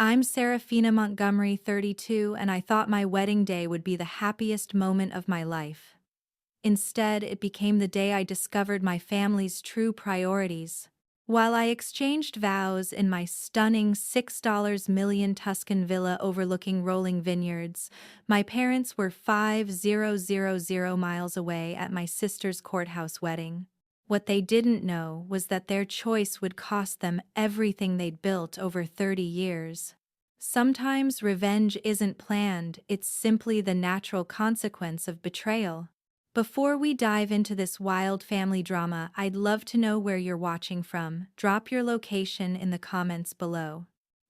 I'm Serafina Montgomery, 32, and I thought my wedding day would be the happiest moment of my life. Instead, it became the day I discovered my family's true priorities. While I exchanged vows in my stunning $6 million Tuscan villa overlooking rolling vineyards, my parents were 5,000 miles away at my sister's courthouse wedding. What they didn't know was that their choice would cost them everything they'd built over 30 years. Sometimes revenge isn't planned, it's simply the natural consequence of betrayal. Before we dive into this wild family drama, I'd love to know where you're watching from. Drop your location in the comments below.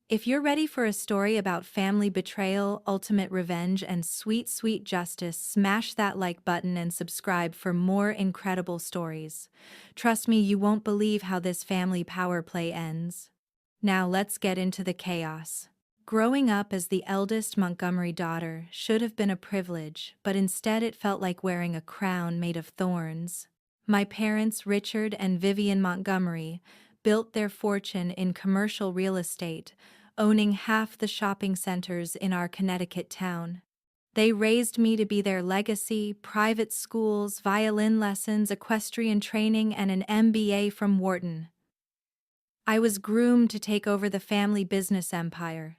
If you're ready for a story about family betrayal, ultimate revenge, and sweet, sweet justice, smash that like button and subscribe for more incredible stories. Trust me, you won't believe how this family power play ends. Now let's get into the chaos. Growing up as the eldest Montgomery daughter should have been a privilege, but instead it felt like wearing a crown made of thorns. My parents, Richard and Vivian Montgomery, built their fortune in commercial real estate, owning half the shopping centers in our Connecticut town. They raised me to be their legacy: private schools, violin lessons, equestrian training, and an MBA from Wharton. I was groomed to take over the family business empire.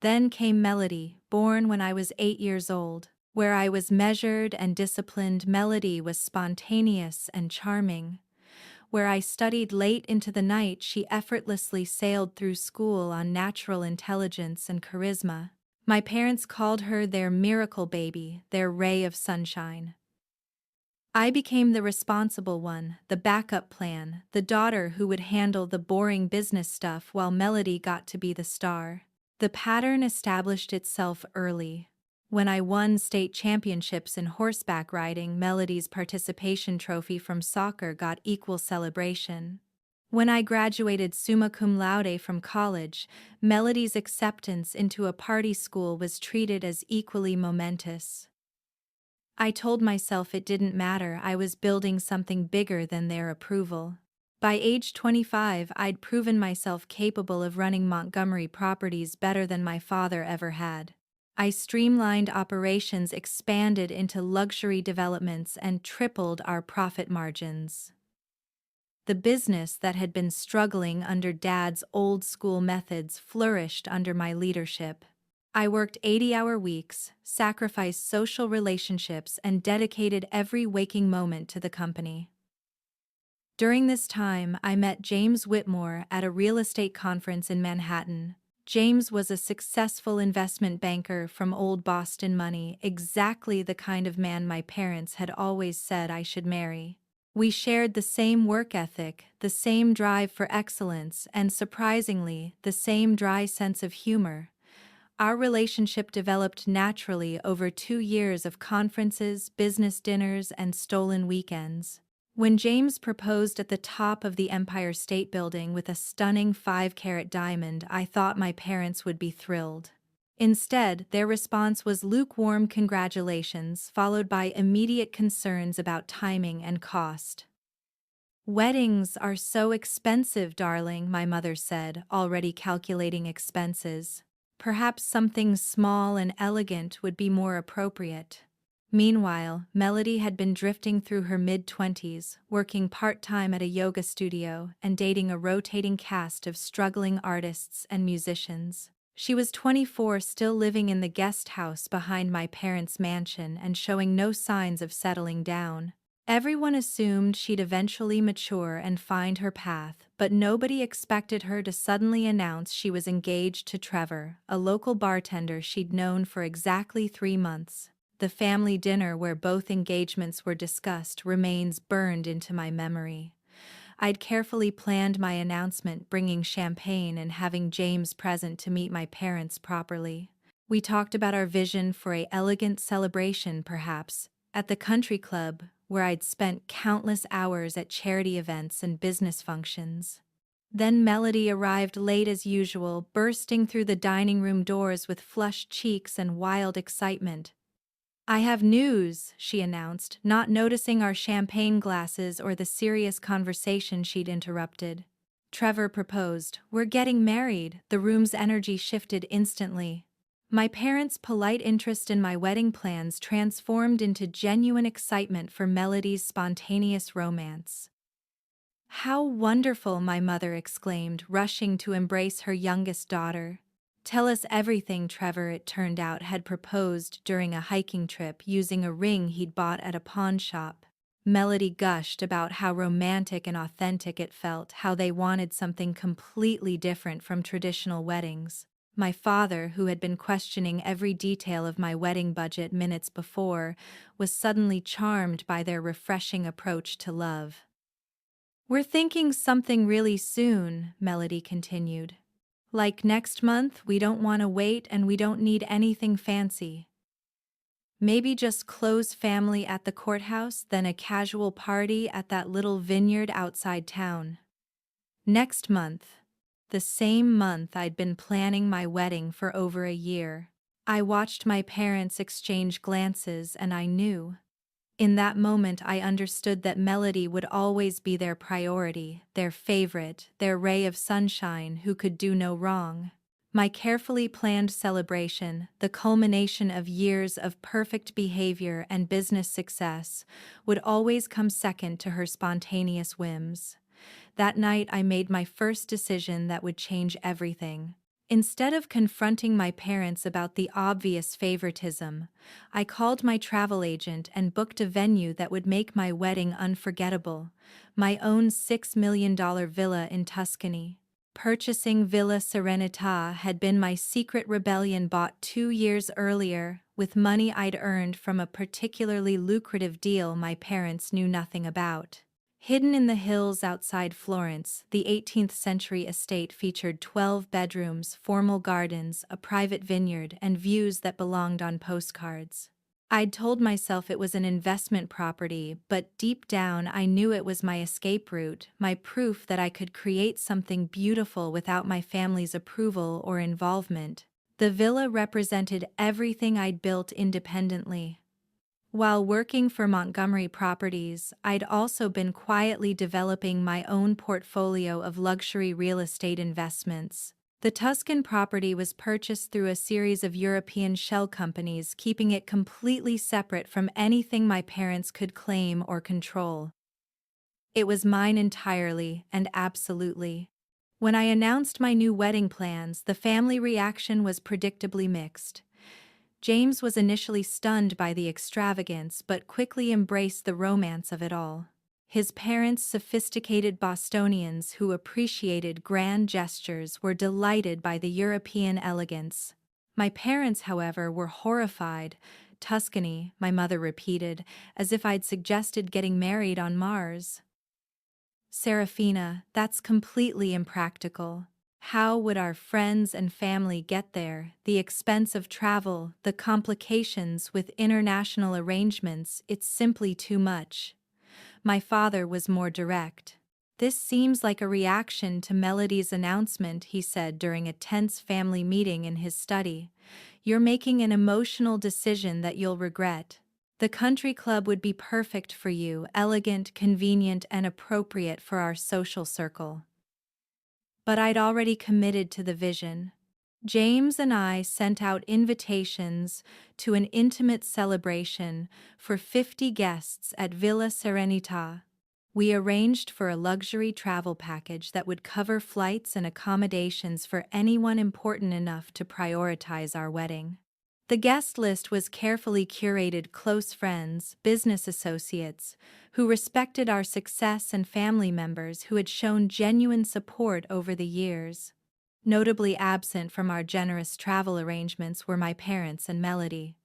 Then came Melody, born when I was 8 years old. Where I was measured and disciplined, Melody was spontaneous and charming. Where I studied late into the night, she effortlessly sailed through school on natural intelligence and charisma. My parents called her their miracle baby, their ray of sunshine. I became the responsible one, the backup plan, the daughter who would handle the boring business stuff while Melody got to be the star. The pattern established itself early. When I won state championships in horseback riding, Melody's participation trophy from soccer got equal celebration. When I graduated summa cum laude from college, Melody's acceptance into a party school was treated as equally momentous. I told myself it didn't matter, I was building something bigger than their approval. By age 25, I'd proven myself capable of running Montgomery properties better than my father ever had. I streamlined operations, expanded into luxury developments, and tripled our profit margins. The business that had been struggling under Dad's old-school methods flourished under my leadership. I worked 80-hour weeks, sacrificed social relationships, and dedicated every waking moment to the company. During this time, I met James Whitmore at a real estate conference in Manhattan. James was a successful investment banker from old Boston money, exactly the kind of man my parents had always said I should marry. We shared the same work ethic, the same drive for excellence, and surprisingly, the same dry sense of humor. Our relationship developed naturally over 2 years of conferences, business dinners, and stolen weekends. When James proposed at the top of the Empire State Building with a stunning 5-carat diamond, I thought my parents would be thrilled. Instead, their response was lukewarm congratulations, followed by immediate concerns about timing and cost. "Weddings are so expensive, darling," my mother said, already calculating expenses. "Perhaps something small and elegant would be more appropriate." Meanwhile, Melody had been drifting through her mid-20s, working part-time at a yoga studio and dating a rotating cast of struggling artists and musicians. She was 24, still living in the guest house behind my parents' mansion and showing no signs of settling down. Everyone assumed she'd eventually mature and find her path, but nobody expected her to suddenly announce she was engaged to Trevor, a local bartender she'd known for exactly 3 months. The family dinner where both engagements were discussed remains burned into my memory. I'd carefully planned my announcement, bringing champagne and having James present to meet my parents properly. We talked about our vision for an elegant celebration, perhaps, at the country club, where I'd spent countless hours at charity events and business functions. Then Melody arrived late as usual, bursting through the dining room doors with flushed cheeks and wild excitement. "I have news," she announced, not noticing our champagne glasses or the serious conversation she'd interrupted. Trevor proposed. "We're getting married." The room's energy shifted instantly. My parents' polite interest in my wedding plans transformed into genuine excitement for Melody's spontaneous romance. "How wonderful!" my mother exclaimed, rushing to embrace her youngest daughter. "Tell us everything." Trevor, it turned out, had proposed during a hiking trip using a ring he'd bought at a pawn shop. Melody gushed about how romantic and authentic it felt, how they wanted something completely different from traditional weddings. My father, who had been questioning every detail of my wedding budget minutes before, was suddenly charmed by their refreshing approach to love. "We're thinking something really soon," Melody continued. "Like next month. We don't want to wait, and we don't need anything fancy. Maybe just close family at the courthouse, then a casual party at that little vineyard outside town." Next month. The same month I'd been planning my wedding for over a year. I watched my parents exchange glances, and I knew. In that moment I understood that Melody would always be their priority, their favorite, their ray of sunshine who could do no wrong. My carefully planned celebration, the culmination of years of perfect behavior and business success, would always come second to her spontaneous whims. That night I made my first decision that would change everything. Instead of confronting my parents about the obvious favoritism, I called my travel agent and booked a venue that would make my wedding unforgettable: my own $6 million villa in Tuscany. Purchasing Villa Serenità had been my secret rebellion, bought 2 years earlier, with money I'd earned from a particularly lucrative deal my parents knew nothing about. Hidden in the hills outside Florence, the 18th-century estate featured 12 bedrooms, formal gardens, a private vineyard, and views that belonged on postcards. I'd told myself it was an investment property, but deep down I knew it was my escape route, my proof that I could create something beautiful without my family's approval or involvement. The villa represented everything I'd built independently. While working for Montgomery Properties, I'd also been quietly developing my own portfolio of luxury real estate investments. The Tuscan property was purchased through a series of European shell companies, keeping it completely separate from anything my parents could claim or control. It was mine entirely and absolutely. When I announced my new wedding plans, the family reaction was predictably mixed. James was initially stunned by the extravagance but quickly embraced the romance of it all. His parents, sophisticated Bostonians who appreciated grand gestures, were delighted by the European elegance. My parents, however, were horrified. "Tuscany," my mother repeated, as if I'd suggested getting married on Mars. "Serafina, that's completely impractical. How would our friends and family get there? The expense of travel, the complications with international arrangements, it's simply too much." My father was more direct. "This seems like a reaction to Melody's announcement," he said during a tense family meeting in his study. "You're making an emotional decision that you'll regret. The country club would be perfect for you, elegant, convenient, and appropriate for our social circle." But I'd already committed to the vision. James and I sent out invitations to an intimate celebration for 50 guests at Villa Serenità. We arranged for a luxury travel package that would cover flights and accommodations for anyone important enough to prioritize our wedding. The guest list was carefully curated: close friends, business associates, who respected our success, and family members who had shown genuine support over the years. Notably absent from our generous travel arrangements were my parents and Melody.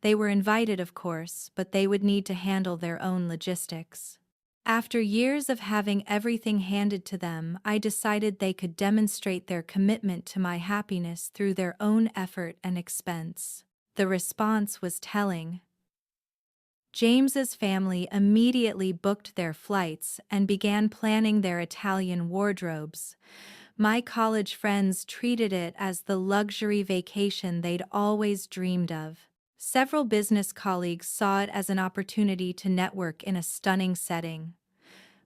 They were invited, of course, but they would need to handle their own logistics. After years of having everything handed to them, I decided they could demonstrate their commitment to my happiness through their own effort and expense. The response was telling. James's family immediately booked their flights and began planning their Italian wardrobes. My college friends treated it as the luxury vacation they'd always dreamed of. Several business colleagues saw it as an opportunity to network in a stunning setting.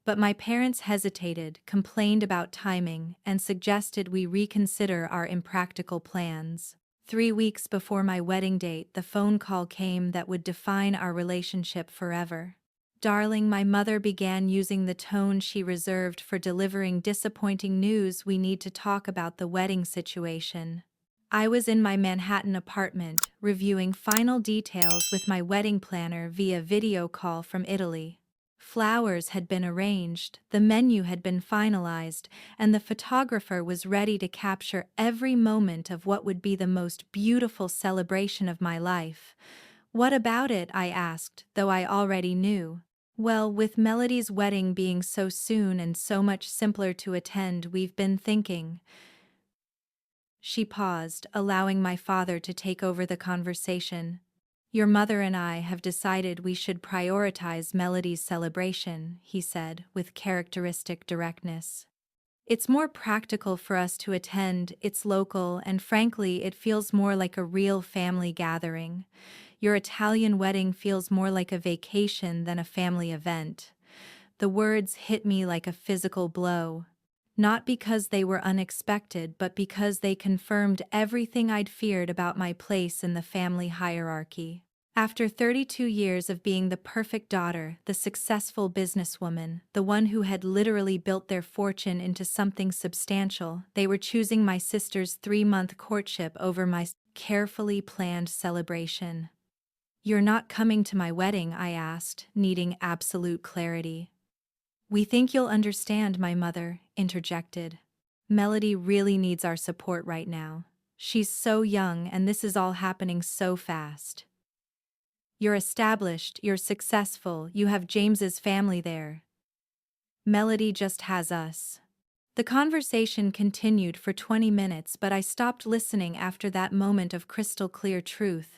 But my parents hesitated, complained about timing, and suggested we reconsider our impractical plans. 3 weeks before my wedding date, the phone call came that would define our relationship forever. Darling, my mother began using the tone she reserved for delivering disappointing news. We need to talk about the wedding situation. I was in my Manhattan apartment, reviewing final details with my wedding planner via video call from Italy. Flowers had been arranged, the menu had been finalized, and the photographer was ready to capture every moment of what would be the most beautiful celebration of my life. What about it? I asked, though I already knew. Well, with Melody's wedding being so soon and so much simpler to attend, we've been thinking. She paused, allowing my father to take over the conversation. Your mother and I have decided we should prioritize Melody's celebration, he said, with characteristic directness. It's more practical for us to attend, it's local, and frankly, it feels more like a real family gathering. Your Italian wedding feels more like a vacation than a family event. The words hit me like a physical blow. Not because they were unexpected, but because they confirmed everything I'd feared about my place in the family hierarchy. After 32 years of being the perfect daughter, the successful businesswoman, the one who had literally built their fortune into something substantial, they were choosing my sister's 3-month courtship over my carefully planned celebration. You're not coming to my wedding? I asked, needing absolute clarity. We think you'll understand, my mother interjected. Melody really needs our support right now. She's so young and this is all happening so fast. You're established, you're successful, you have James's family there. Melody just has us. The conversation continued for 20 minutes, but I stopped listening after that moment of crystal clear truth.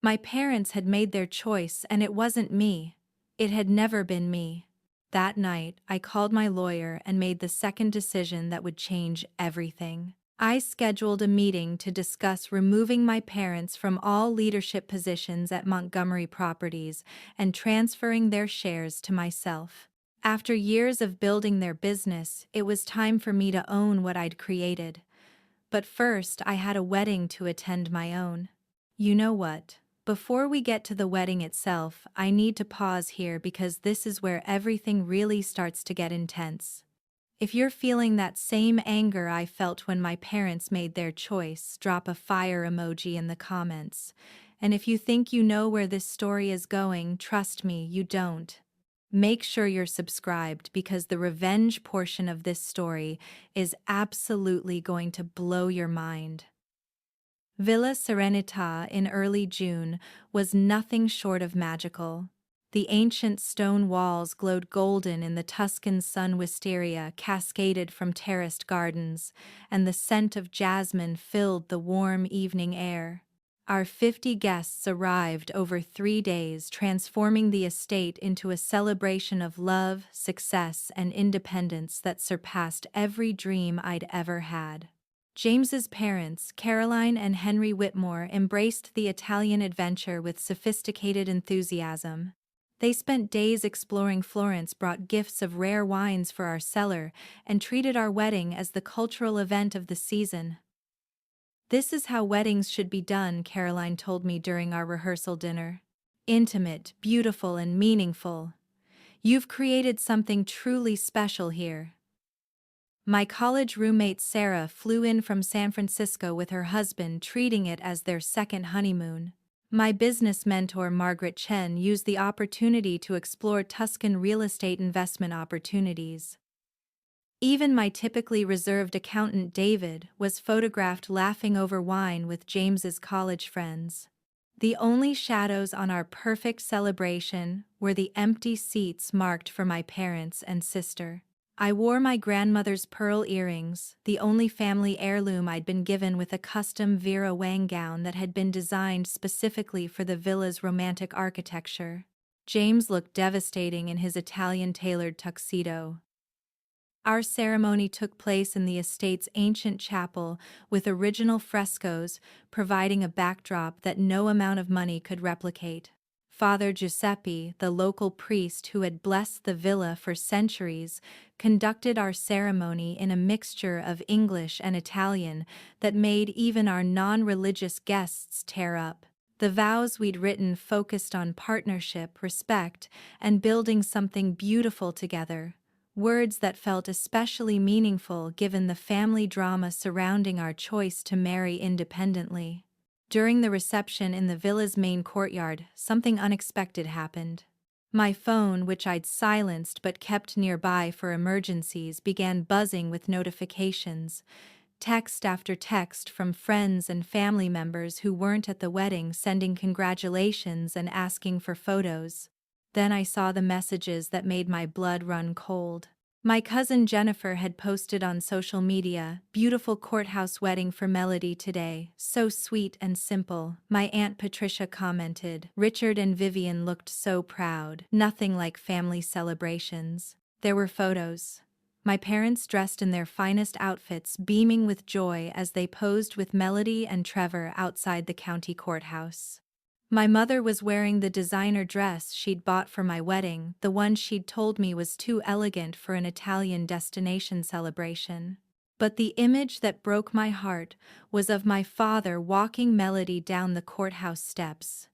My parents had made their choice and it wasn't me. It had never been me. That night, I called my lawyer and made the second decision that would change everything. I scheduled a meeting to discuss removing my parents from all leadership positions at Montgomery Properties and transferring their shares to myself. After years of building their business, it was time for me to own what I'd created. But first, I had a wedding to attend my own. You know what? Before we get to the wedding itself, I need to pause here because this is where everything really starts to get intense. If you're feeling that same anger I felt when my parents made their choice, drop a fire emoji in the comments. And if you think you know where this story is going, trust me, you don't. Make sure you're subscribed because the revenge portion of this story is absolutely going to blow your mind. Villa Serenità in early June was nothing short of magical. The ancient stone walls glowed golden in the Tuscan sun, wisteria cascaded from terraced gardens, and the scent of jasmine filled the warm evening air. Our 50 guests arrived over 3 days, transforming the estate into a celebration of love, success, and independence that surpassed every dream I'd ever had. James's parents, Caroline and Henry Whitmore, embraced the Italian adventure with sophisticated enthusiasm. They spent days exploring Florence, brought gifts of rare wines for our cellar, and treated our wedding as the cultural event of the season. This is how weddings should be done, Caroline told me during our rehearsal dinner. Intimate, beautiful, and meaningful. You've created something truly special here. My college roommate Sarah flew in from San Francisco with her husband, treating it as their second honeymoon. My business mentor Margaret Chen used the opportunity to explore Tuscan real estate investment opportunities. Even my typically reserved accountant David was photographed laughing over wine with James's college friends. The only shadows on our perfect celebration were the empty seats marked for my parents and sister. I wore my grandmother's pearl earrings, the only family heirloom I'd been given, with a custom Vera Wang gown that had been designed specifically for the villa's romantic architecture. James looked devastating in his Italian-tailored tuxedo. Our ceremony took place in the estate's ancient chapel with original frescoes, providing a backdrop that no amount of money could replicate. Father Giuseppe, the local priest who had blessed the villa for centuries, conducted our ceremony in a mixture of English and Italian that made even our non-religious guests tear up. The vows we'd written focused on partnership, respect, and building something beautiful together, words that felt especially meaningful given the family drama surrounding our choice to marry independently. During the reception in the villa's main courtyard, something unexpected happened. My phone, which I'd silenced but kept nearby for emergencies, began buzzing with notifications, text after text from friends and family members who weren't at the wedding sending congratulations and asking for photos. Then I saw the messages that made my blood run cold. My cousin Jennifer had posted on social media, "Beautiful courthouse wedding for Melody today, so sweet and simple." My Aunt Patricia commented, "Richard and Vivian looked so proud, nothing like family celebrations." There were photos. My parents dressed in their finest outfits, beaming with joy as they posed with Melody and Trevor outside the county courthouse. My mother was wearing the designer dress she'd bought for my wedding, the one she'd told me was too elegant for an Italian destination celebration. But the image that broke my heart was of my father walking Melody down the courthouse steps.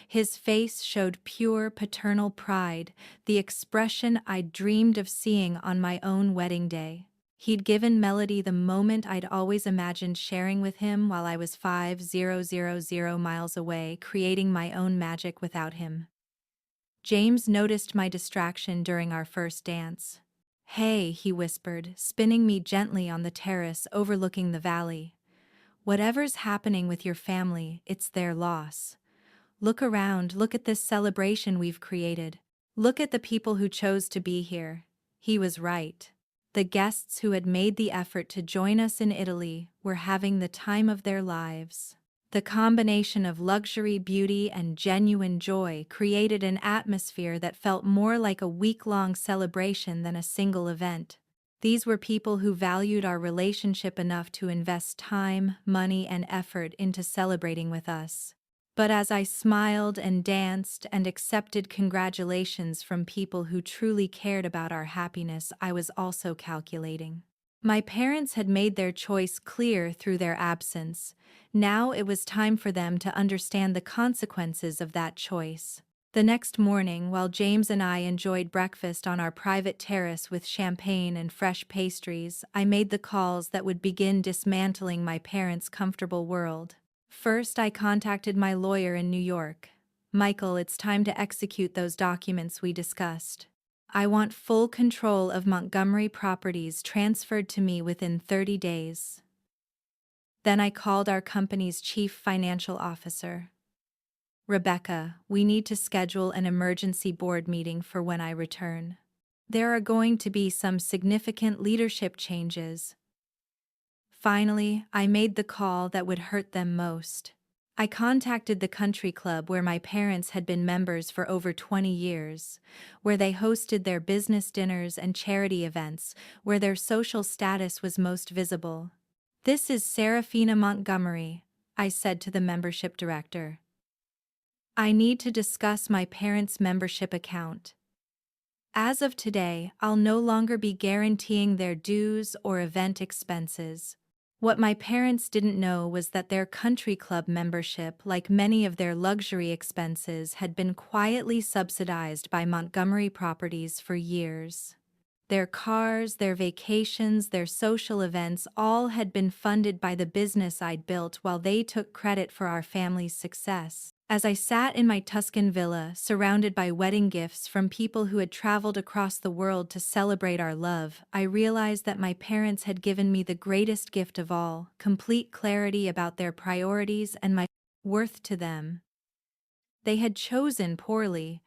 His face showed pure paternal pride, the expression I'd dreamed of seeing on my own wedding day. He'd given Melody the moment I'd always imagined sharing with him while I was 5,000 miles away, creating my own magic without him. James noticed my distraction during our first dance. "Hey," he whispered, spinning me gently on the terrace overlooking the valley. "Whatever's happening with your family, it's their loss. Look around, look at this celebration we've created. Look at the people who chose to be here." He was right. The guests who had made the effort to join us in Italy were having the time of their lives. The combination of luxury, beauty, and genuine joy created an atmosphere that felt more like a week-long celebration than a single event. These were people who valued our relationship enough to invest time, money, and effort into celebrating with us. But as I smiled and danced and accepted congratulations from people who truly cared about our happiness, I was also calculating. My parents had made their choice clear through their absence. Now it was time for them to understand the consequences of that choice. The next morning, while James and I enjoyed breakfast on our private terrace with champagne and fresh pastries, I made the calls that would begin dismantling my parents' comfortable world. First, I contacted my lawyer in New York. "Michael, it's time to execute those documents we discussed. I want full control of Montgomery properties transferred to me within 30 days. Then I called our company's chief financial officer. "Rebecca, we need to schedule an emergency board meeting for when I return. There are going to be some significant leadership changes." Finally, I made the call that would hurt them most. I contacted the country club where my parents had been members for over 20 years, where they hosted their business dinners and charity events, where their social status was most visible. "This is Serafina Montgomery," I said to the membership director. "I need to discuss my parents' membership account. As of today, I'll no longer be guaranteeing their dues or event expenses." What my parents didn't know was that their country club membership, like many of their luxury expenses, had been quietly subsidized by Montgomery Properties for years. Their cars, their vacations, their social events all had been funded by the business I'd built while they took credit for our family's success. As I sat in my Tuscan villa, surrounded by wedding gifts from people who had traveled across the world to celebrate our love, I realized that my parents had given me the greatest gift of all: complete clarity about their priorities and my worth to them. They had chosen poorly.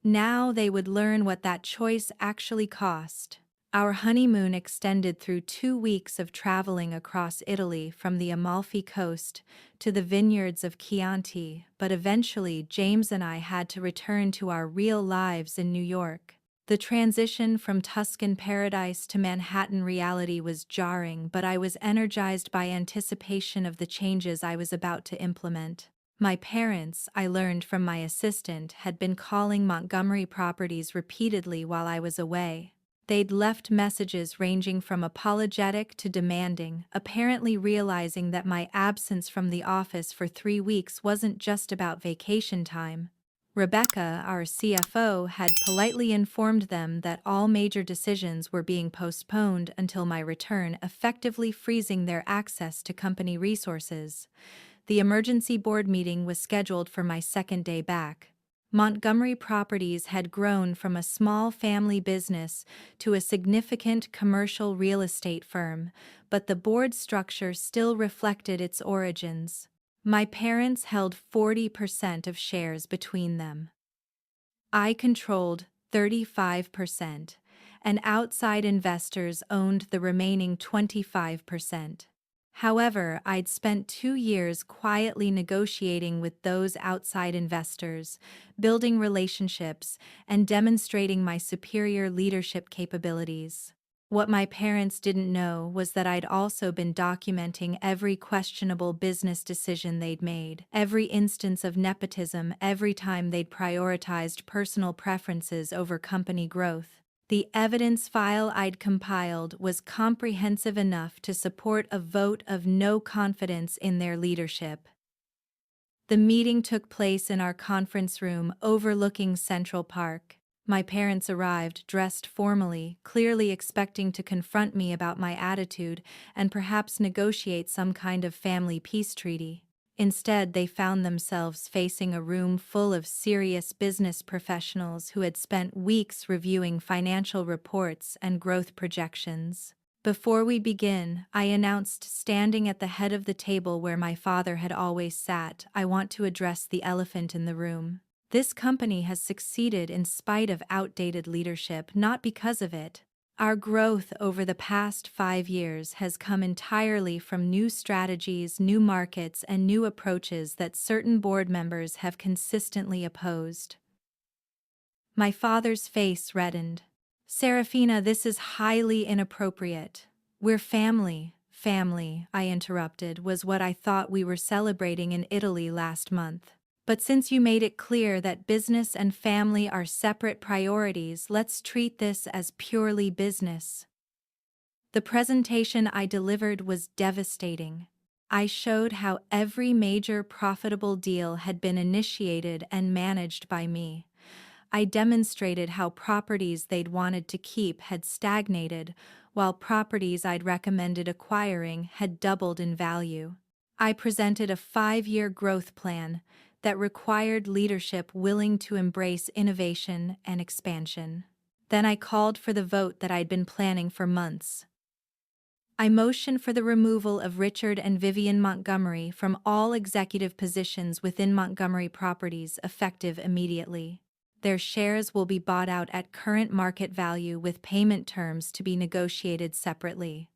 Now they would learn what that choice actually cost. Our honeymoon extended through 2 weeks of traveling across Italy from the Amalfi Coast to the vineyards of Chianti, but eventually James and I had to return to our real lives in New York. The transition from Tuscan paradise to Manhattan reality was jarring, but I was energized by anticipation of the changes I was about to implement. My parents, I learned from my assistant, had been calling Montgomery Properties repeatedly while I was away. They'd left messages ranging from apologetic to demanding, apparently realizing that my absence from the office for 3 weeks wasn't just about vacation time. Rebecca, our CFO, had politely informed them that all major decisions were being postponed until my return, effectively freezing their access to company resources. The emergency board meeting was scheduled for my second day back. Montgomery Properties had grown from a small family business to a significant commercial real estate firm, but the board structure still reflected its origins. My parents held 40% of shares between them. I controlled 35%, and outside investors owned the remaining 25%. However, I'd spent 2 years quietly negotiating with those outside investors, building relationships, and demonstrating my superior leadership capabilities. What my parents didn't know was that I'd also been documenting every questionable business decision they'd made, every instance of nepotism, every time they'd prioritized personal preferences over company growth. The evidence file I'd compiled was comprehensive enough to support a vote of no confidence in their leadership. The meeting took place in our conference room overlooking Central Park. My parents arrived dressed formally, clearly expecting to confront me about my attitude and perhaps negotiate some kind of family peace treaty. Instead, they found themselves facing a room full of serious business professionals who had spent weeks reviewing financial reports and growth projections. Before we begin, I announced, standing at the head of the table where my father had always sat, I want to address the elephant in the room. This company has succeeded in spite of outdated leadership, not because of it. Our growth over the past 5 years has come entirely from new strategies, new markets, and new approaches that certain board members have consistently opposed. My father's face reddened. Serafina, this is highly inappropriate. We're family. Family, I interrupted, was what I thought we were celebrating in Italy last month. But since you made it clear that business and family are separate priorities, let's treat this as purely business. The presentation I delivered was devastating. I showed how every major profitable deal had been initiated and managed by me. I demonstrated how properties they'd wanted to keep had stagnated, while properties I'd recommended acquiring had doubled in value. I presented a 5-year growth plan that required leadership willing to embrace innovation and expansion. Then I called for the vote that I'd been planning for months. I motioned for the removal of Richard and Vivian Montgomery from all executive positions within Montgomery Properties, effective immediately. Their shares will be bought out at current market value with payment terms to be negotiated separately.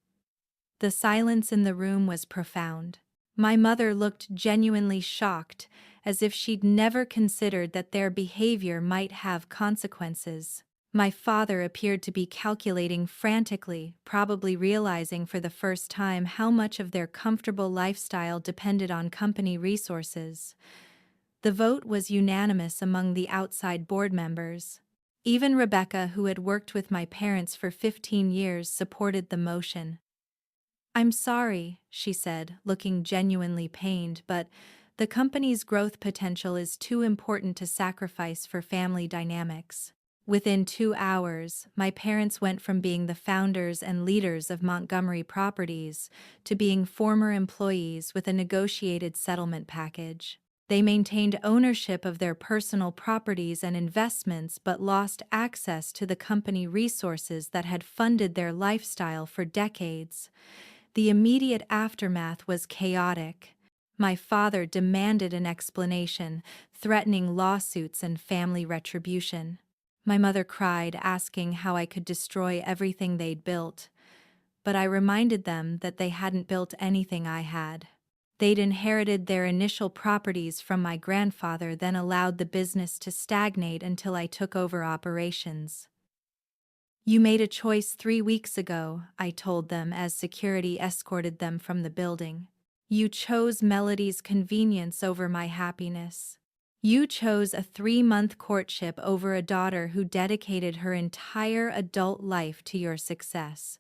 The silence in the room was profound. My mother looked genuinely shocked, as if she'd never considered that their behavior might have consequences. My father appeared to be calculating frantically, probably realizing for the first time how much of their comfortable lifestyle depended on company resources. The vote was unanimous among the outside board members. Even Rebecca, who had worked with my parents for 15 years, supported the motion. I'm sorry, she said, looking genuinely pained, but the company's growth potential is too important to sacrifice for family dynamics. Within 2 hours, my parents went from being the founders and leaders of Montgomery Properties to being former employees with a negotiated settlement package. They maintained ownership of their personal properties and investments but lost access to the company resources that had funded their lifestyle for decades. The immediate aftermath was chaotic. My father demanded an explanation, threatening lawsuits and family retribution. My mother cried, asking how I could destroy everything they'd built. But I reminded them that they hadn't built anything I had. They'd inherited their initial properties from my grandfather, then allowed the business to stagnate until I took over operations. You made a choice 3 weeks ago, I told them as security escorted them from the building. You chose Melody's convenience over my happiness. You chose a 3-month courtship over a daughter who dedicated her entire adult life to your success.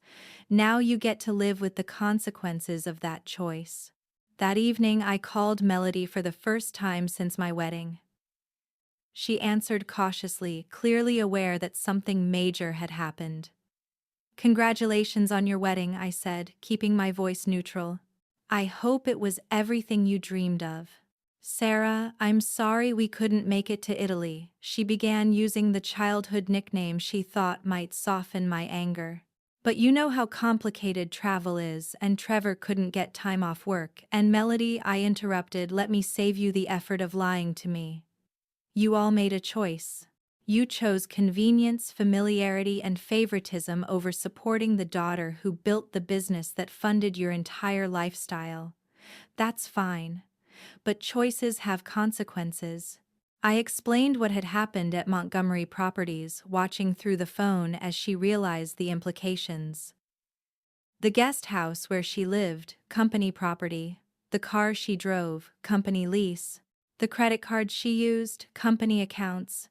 Now you get to live with the consequences of that choice. That evening, I called Melody for the first time since my wedding. She answered cautiously, clearly aware that something major had happened. "Congratulations on your wedding," I said, keeping my voice neutral. "I hope it was everything you dreamed of." "Sarah, I'm sorry we couldn't make it to Italy." She began using the childhood nickname she thought might soften my anger. "But you know how complicated travel is, and Trevor couldn't get time off work." "And Melody," I interrupted, "let me save you the effort of lying to me. You all made a choice. You chose convenience, familiarity, and favoritism over supporting the daughter who built the business that funded your entire lifestyle. That's fine. But choices have consequences." I explained what had happened at Montgomery Properties, watching through the phone as she realized the implications. The guest house where she lived, company property; the car she drove, company lease; the credit cards she used, company accounts.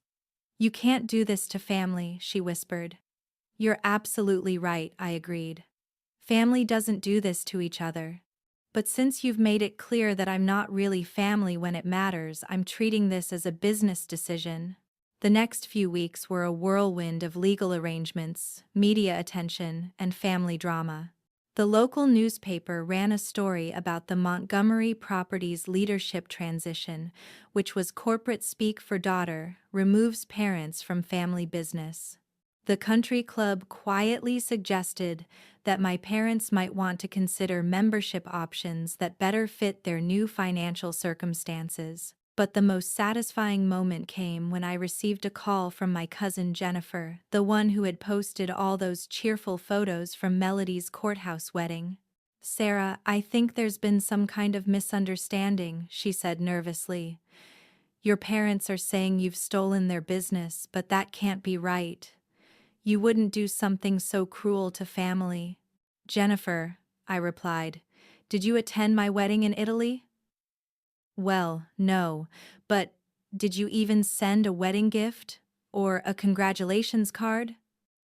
"You can't do this to family," she whispered. "You're absolutely right," I agreed. "Family doesn't do this to each other. But since you've made it clear that I'm not really family when it matters, I'm treating this as a business decision." The next few weeks were a whirlwind of legal arrangements, media attention, and family drama. The local newspaper ran a story about the Montgomery Properties leadership transition, which was corporate speak for daughter, removes parents from family business. The country club quietly suggested that my parents might want to consider membership options that better fit their new financial circumstances. But the most satisfying moment came when I received a call from my cousin Jennifer, the one who had posted all those cheerful photos from Melody's courthouse wedding. "Sarah, I think there's been some kind of misunderstanding," she said nervously. "Your parents are saying you've stolen their business, but that can't be right. You wouldn't do something so cruel to family." "Jennifer," I replied, "did you attend my wedding in Italy?" "Well, no, but did you even send a wedding gift? Or a congratulations card?"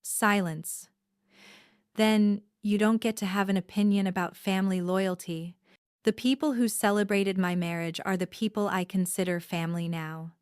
Silence. "Then you don't get to have an opinion about family loyalty. The people who celebrated my marriage are the people I consider family now.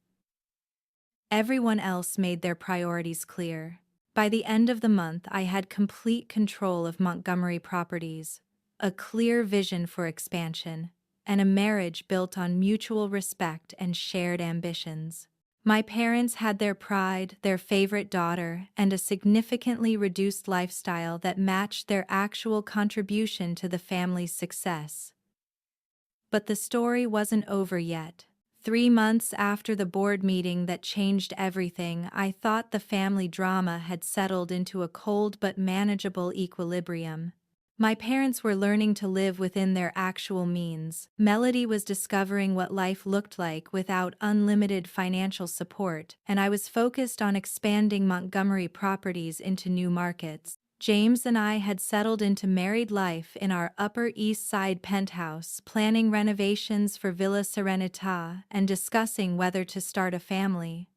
Everyone else made their priorities clear." By the end of the month, I had complete control of Montgomery Properties, a clear vision for expansion, and a marriage built on mutual respect and shared ambitions. My parents had their pride, their favorite daughter, and a significantly reduced lifestyle that matched their actual contribution to the family's success. But the story wasn't over yet. 3 months after the board meeting that changed everything, I thought the family drama had settled into a cold but manageable equilibrium. My parents were learning to live within their actual means. Melody was discovering what life looked like without unlimited financial support, and I was focused on expanding Montgomery Properties into new markets. James and I had settled into married life in our Upper East Side penthouse, planning renovations for Villa Serenità and discussing whether to start a family.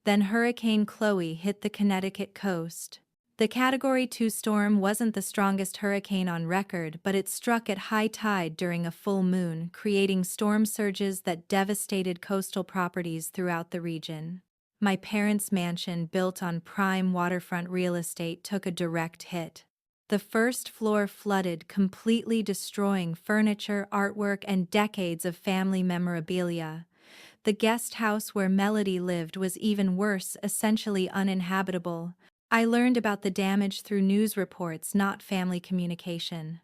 Then Hurricane Chloe hit the Connecticut coast. The Category 2 storm wasn't the strongest hurricane on record, but it struck at high tide during a full moon, creating storm surges that devastated coastal properties throughout the region. My parents' mansion, built on prime waterfront real estate, took a direct hit. The first floor flooded, completely destroying furniture, artwork, and decades of family memorabilia. The guest house where Melody lived was even worse, essentially uninhabitable. I learned about the damage through news reports, not family communication.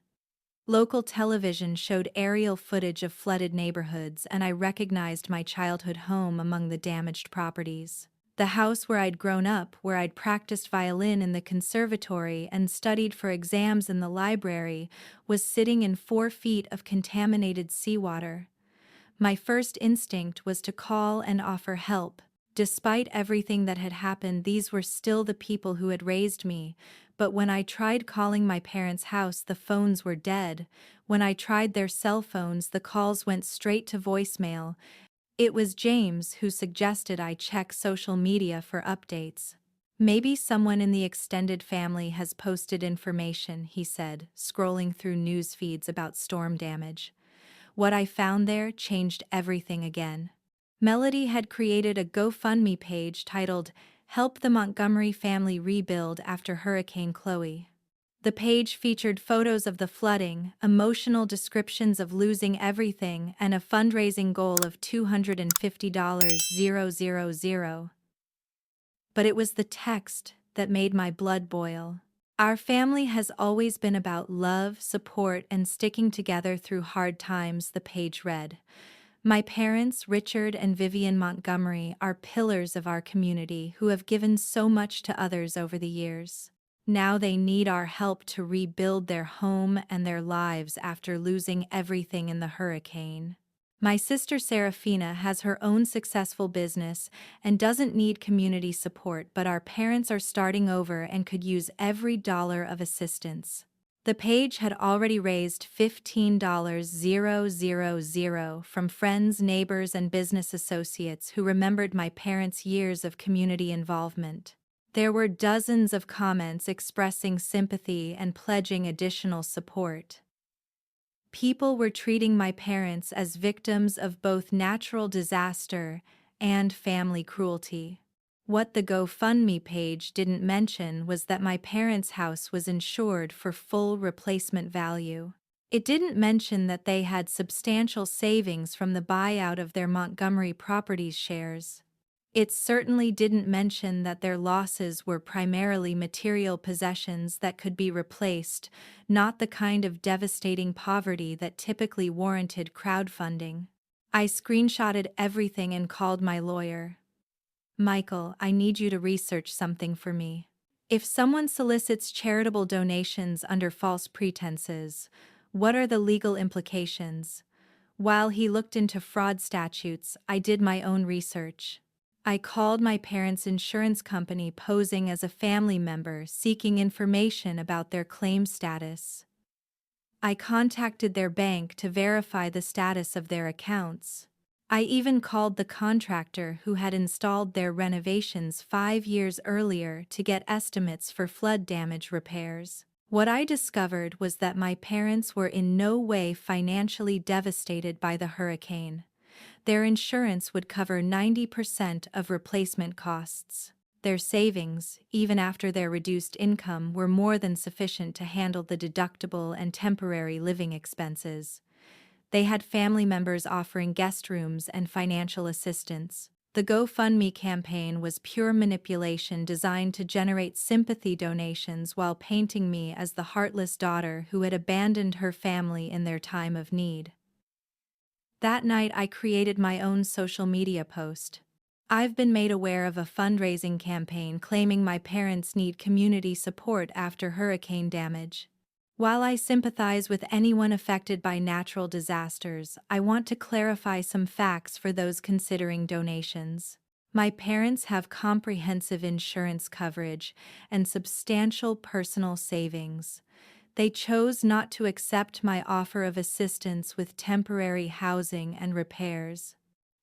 Local television showed aerial footage of flooded neighborhoods, and I recognized my childhood home among the damaged properties. The house where I'd grown up, where I'd practiced violin in the conservatory and studied for exams in the library, was sitting in 4 feet of contaminated seawater. My first instinct was to call and offer help. Despite everything that had happened, these were still the people who had raised me, But when I tried calling my parents' house, the phones were dead. When I tried their cell phones, the calls went straight to voicemail. It was James who suggested I check social media for updates. Maybe someone in the extended family has posted information, he said, scrolling through news feeds about storm damage. What I found there changed everything again. Melody had created a GoFundMe page titled, "Help the Montgomery Family Rebuild After Hurricane Chloe." The page featured photos of the flooding, emotional descriptions of losing everything, and a fundraising goal of $250,000. But it was the text that made my blood boil. Our family has always been about love, support, and sticking together through hard times, the page read. My parents, Richard and Vivian Montgomery, are pillars of our community who have given so much to others over the years. Now they need our help to rebuild their home and their lives after losing everything in the hurricane. My sister Serafina has her own successful business and doesn't need community support, but our parents are starting over and could use every dollar of assistance. The page had already raised $15,000 from friends, neighbors, and business associates who remembered my parents' years of community involvement. There were dozens of comments expressing sympathy and pledging additional support. People were treating my parents as victims of both natural disaster and family cruelty. What the GoFundMe page didn't mention was that my parents' house was insured for full replacement value. It didn't mention that they had substantial savings from the buyout of their Montgomery Properties shares. It certainly didn't mention that their losses were primarily material possessions that could be replaced, not the kind of devastating poverty that typically warranted crowdfunding. I screenshotted everything and called my lawyer. "Michael, I need you to research something for me. If someone solicits charitable donations under false pretenses, what are the legal implications?" While he looked into fraud statutes, I did my own research. I called my parents' insurance company posing as a family member seeking information about their claim status. I contacted their bank to verify the status of their accounts. I even called the contractor who had installed their renovations 5 years earlier to get estimates for flood damage repairs. What I discovered was that my parents were in no way financially devastated by the hurricane. Their insurance would cover 90% of replacement costs. Their savings, even after their reduced income, were more than sufficient to handle the deductible and temporary living expenses. They had family members offering guest rooms and financial assistance. The GoFundMe campaign was pure manipulation designed to generate sympathy donations while painting me as the heartless daughter who had abandoned her family in their time of need. That night I created my own social media post. "I've been made aware of a fundraising campaign claiming my parents need community support after hurricane damage. While I sympathize with anyone affected by natural disasters, I want to clarify some facts for those considering donations. My parents have comprehensive insurance coverage and substantial personal savings. They chose not to accept my offer of assistance with temporary housing and repairs.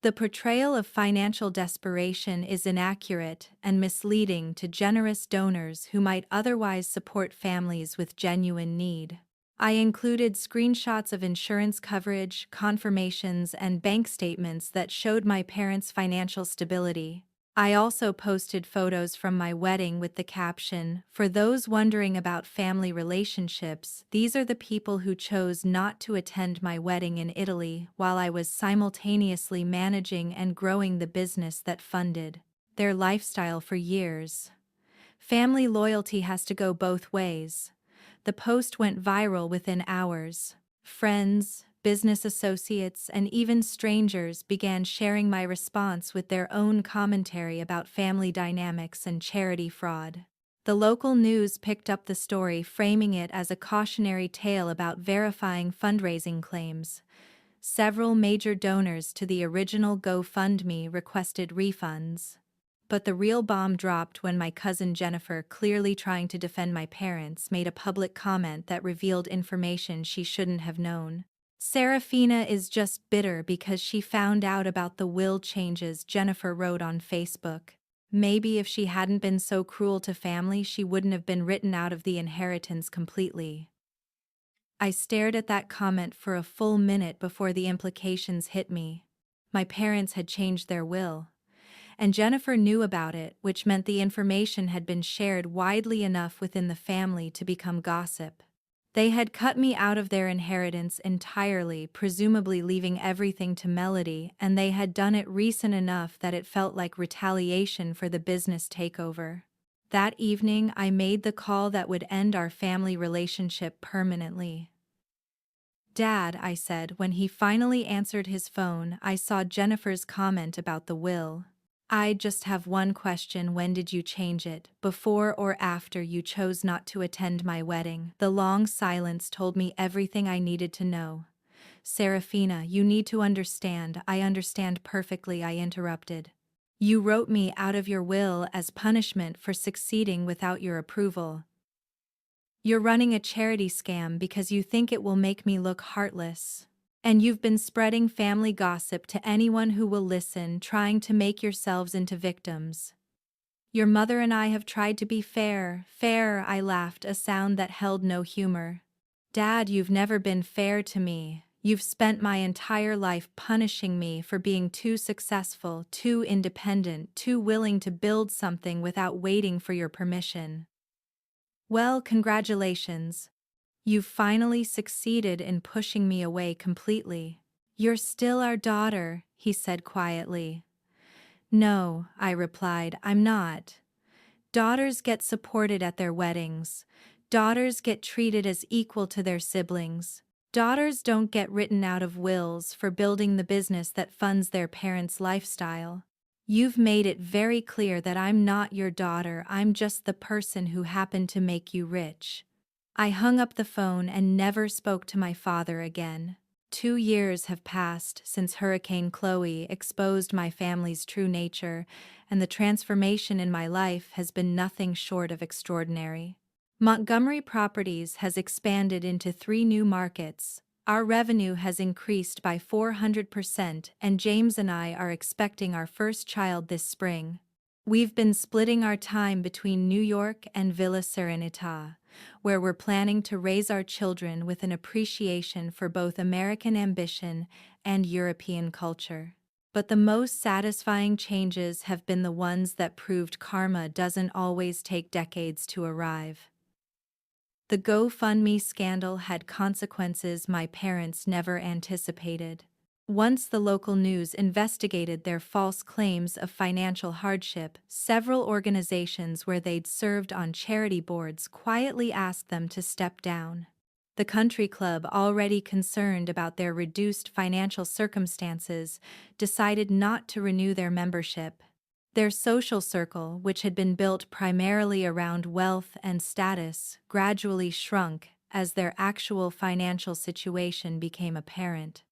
The portrayal of financial desperation is inaccurate and misleading to generous donors who might otherwise support families with genuine need." I included screenshots of insurance coverage, confirmations, and bank statements that showed my parents' financial stability. I also posted photos from my wedding with the caption, "For those wondering about family relationships, these are the people who chose not to attend my wedding in Italy while I was simultaneously managing and growing the business that funded their lifestyle for years." Family loyalty has to go both ways. The post went viral within hours. Friends, business associates, and even strangers began sharing my response with their own commentary about family dynamics and charity fraud. The local news picked up the story, framing it as a cautionary tale about verifying fundraising claims. Several major donors to the original GoFundMe requested refunds. But the real bomb dropped when my cousin Jennifer, clearly trying to defend my parents, made a public comment that revealed information she shouldn't have known. Serafina is just bitter because she found out about the will changes, Jennifer wrote on Facebook. Maybe if she hadn't been so cruel to family, she wouldn't have been written out of the inheritance completely. I stared at that comment for a full minute before the implications hit me. My parents had changed their will, and Jennifer knew about it, which meant the information had been shared widely enough within the family to become gossip. They had cut me out of their inheritance entirely, presumably leaving everything to Melody, and they had done it recent enough that it felt like retaliation for the business takeover. That evening, I made the call that would end our family relationship permanently. "Dad," I said when he finally answered his phone. I saw Jennifer's comment about the will. "I just have one question. When did you change it? Before or after you chose not to attend my wedding?" The long silence told me everything I needed to know. "Serafina, you need to understand." "I understand perfectly," I interrupted. "You wrote me out of your will as punishment for succeeding without your approval. You're running a charity scam because you think it will make me look heartless. And you've been spreading family gossip to anyone who will listen, trying to make yourselves into victims. Your mother and I have tried to be fair." "Fair?" I laughed, a sound that held no humor. "Dad, you've never been fair to me. You've spent my entire life punishing me for being too successful, too independent, too willing to build something without waiting for your permission. Well, congratulations. You've finally succeeded in pushing me away completely." "You're still our daughter," he said quietly. "No," I replied, "I'm not. Daughters get supported at their weddings. Daughters get treated as equal to their siblings. Daughters don't get written out of wills for building the business that funds their parents' lifestyle. You've made it very clear that I'm not your daughter. I'm just the person who happened to make you rich." I hung up the phone and never spoke to my father again. 2 years have passed since Hurricane Chloe exposed my family's true nature, and the transformation in my life has been nothing short of extraordinary. Montgomery Properties has expanded into 3 new markets. Our revenue has increased by 400%, and James and I are expecting our first child this spring. We've been splitting our time between New York and Villa Serenità, where we're planning to raise our children with an appreciation for both American ambition and European culture. But the most satisfying changes have been the ones that proved karma doesn't always take decades to arrive. The GoFundMe scandal had consequences my parents never anticipated. Once the local news investigated their false claims of financial hardship, several organizations where they'd served on charity boards quietly asked them to step down. The country club, already concerned about their reduced financial circumstances, decided not to renew their membership. Their social circle, which had been built primarily around wealth and status, gradually shrunk as their actual financial situation became apparent.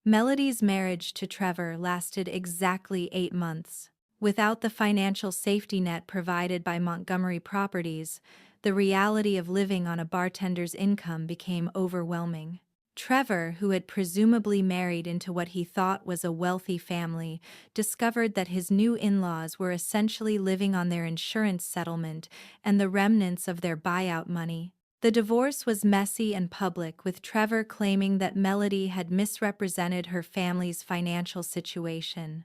Melody's marriage to Trevor lasted exactly 8 months. Without the financial safety net provided by Montgomery Properties, the reality of living on a bartender's income became overwhelming. Trevor, who had presumably married into what he thought was a wealthy family, discovered that his new in-laws were essentially living on their insurance settlement and the remnants of their buyout money. The divorce was messy and public, with Trevor claiming that Melody had misrepresented her family's financial situation.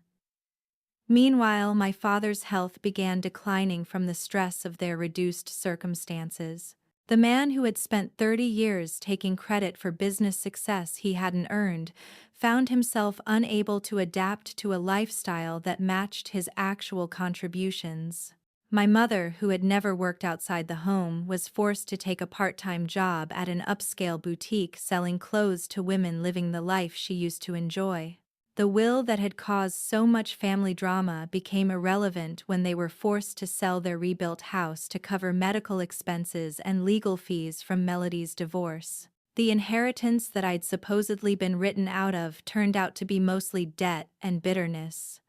Meanwhile, my father's health began declining from the stress of their reduced circumstances. The man who had spent 30 years taking credit for business success he hadn't earned found himself unable to adapt to a lifestyle that matched his actual contributions. My mother, who had never worked outside the home, was forced to take a part-time job at an upscale boutique selling clothes to women living the life she used to enjoy. The will that had caused so much family drama became irrelevant when they were forced to sell their rebuilt house to cover medical expenses and legal fees from Melody's divorce. The inheritance that I'd supposedly been written out of turned out to be mostly debt and bitterness.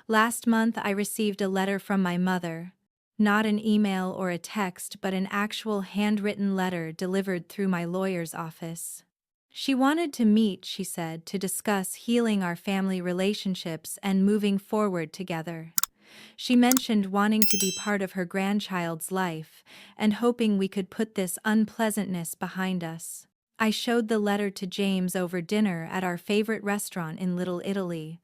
Last month, I received a letter from my mother. Not an email or a text, but an actual handwritten letter delivered through my lawyer's office. She wanted to meet, she said, to discuss healing our family relationships and moving forward together. She mentioned wanting to be part of her grandchild's life and hoping we could put this unpleasantness behind us. I showed the letter to James over dinner at our favorite restaurant in Little Italy.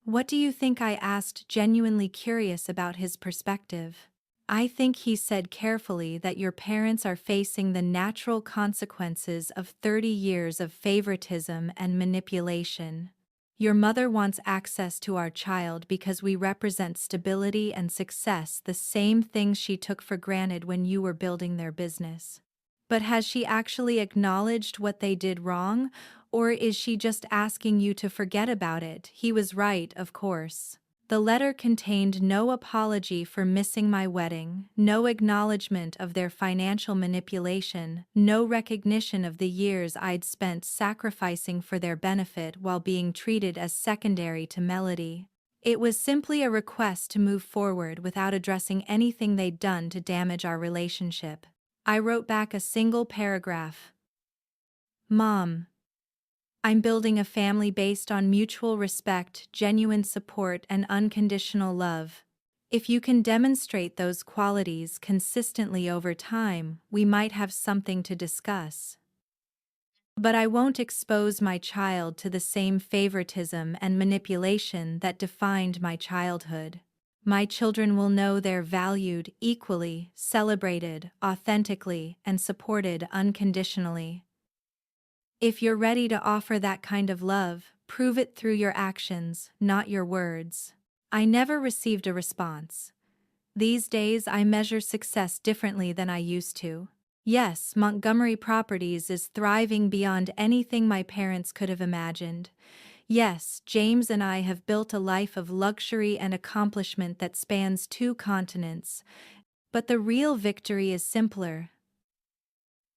What do you think I asked, genuinely curious about his perspective? I think he said carefully that your parents are facing the natural consequences of 30 years of favoritism and manipulation. Your mother wants access to our child because we represent stability and success, the same things she took for granted when you were building their business. But has she actually acknowledged what they did wrong, or is she just asking you to forget about it? He was right, of course. The letter contained no apology for missing my wedding, no acknowledgement of their financial manipulation, no recognition of the years I'd spent sacrificing for their benefit while being treated as secondary to Melody. It was simply a request to move forward without addressing anything they'd done to damage our relationship. I wrote back a single paragraph. Mom, I'm building a family based on mutual respect, genuine support, and unconditional love. If you can demonstrate those qualities consistently over time, we might have something to discuss. But I won't expose my child to the same favoritism and manipulation that defined my childhood. My children will know they're valued equally, celebrated authentically, and supported unconditionally. If you're ready to offer that kind of love, prove it through your actions, not your words. I never received a response. These days I measure success differently than I used to. Yes, Montgomery Properties is thriving beyond anything my parents could have imagined. Yes, James and I have built a life of luxury and accomplishment that spans 2 continents. But the real victory is simpler.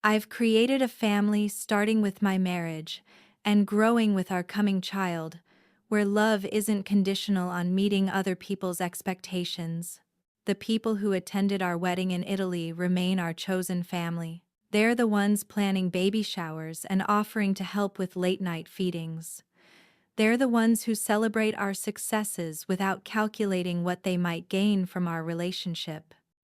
I've created a family starting with my marriage and growing with our coming child, where love isn't conditional on meeting other people's expectations. The people who attended our wedding in Italy remain our chosen family. They're the ones planning baby showers and offering to help with late-night feedings. They're the ones who celebrate our successes without calculating what they might gain from our relationship.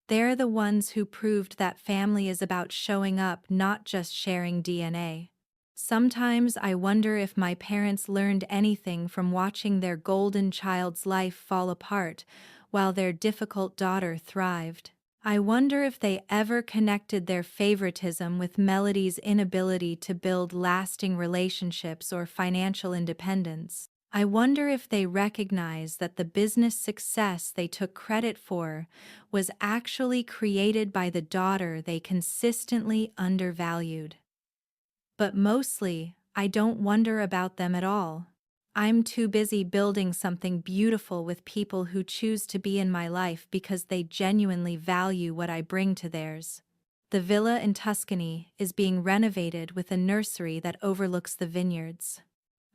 They're the ones who proved that family is about showing up, not just sharing DNA. Sometimes I wonder if my parents learned anything from watching their golden child's life fall apart while their difficult daughter thrived. I wonder if they ever connected their favoritism with Melody's inability to build lasting relationships or financial independence. I wonder if they recognize that the business success they took credit for was actually created by the daughter they consistently undervalued. But mostly, I don't wonder about them at all. I'm too busy building something beautiful with people who choose to be in my life because they genuinely value what I bring to theirs. The villa in Tuscany is being renovated with a nursery that overlooks the vineyards.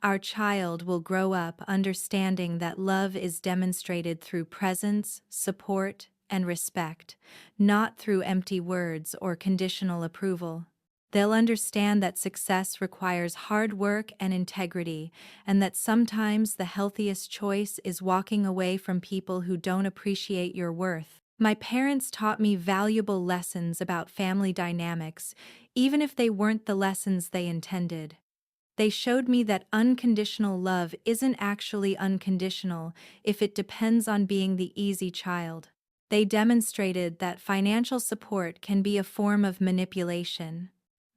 Our child will grow up understanding that love is demonstrated through presence, support, and respect, not through empty words or conditional approval. They'll understand that success requires hard work and integrity, and that sometimes the healthiest choice is walking away from people who don't appreciate your worth. My parents taught me valuable lessons about family dynamics, even if they weren't the lessons they intended. They showed me that unconditional love isn't actually unconditional if it depends on being the easy child. They demonstrated that financial support can be a form of manipulation.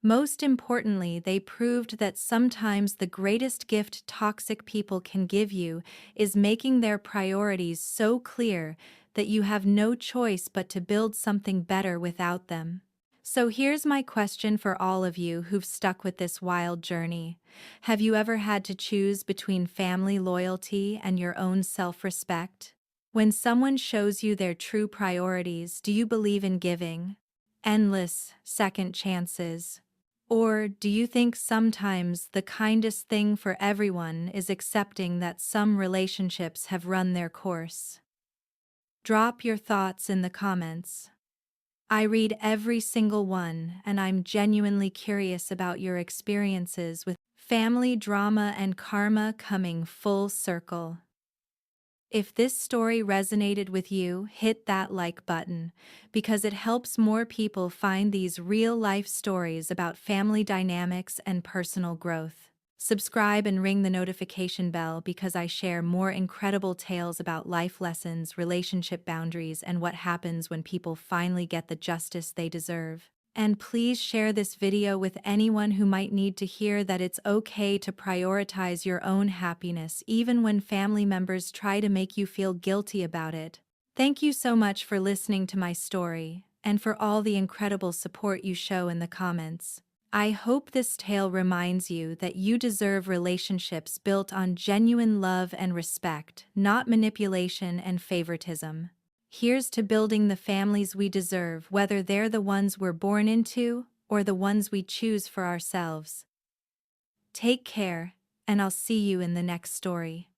Most importantly, they proved that sometimes the greatest gift toxic people can give you is making their priorities so clear that you have no choice but to build something better without them. So here's my question for all of you who've stuck with this wild journey. Have you ever had to choose between family loyalty and your own self-respect? When someone shows you their true priorities, do you believe in giving endless second chances? Or do you think sometimes the kindest thing for everyone is accepting that some relationships have run their course? Drop your thoughts in the comments. I read every single one, and I'm genuinely curious about your experiences with family drama and karma coming full circle. If this story resonated with you, hit that like button, because it helps more people find these real-life stories about family dynamics and personal growth. Subscribe and ring the notification bell because I share more incredible tales about life lessons, relationship boundaries, and what happens when people finally get the justice they deserve. And please share this video with anyone who might need to hear that it's okay to prioritize your own happiness even when family members try to make you feel guilty about it. Thank you so much for listening to my story, and for all the incredible support you show in the comments. I hope this tale reminds you that you deserve relationships built on genuine love and respect, not manipulation and favoritism. Here's to building the families we deserve, whether they're the ones we're born into or the ones we choose for ourselves. Take care, and I'll see you in the next story.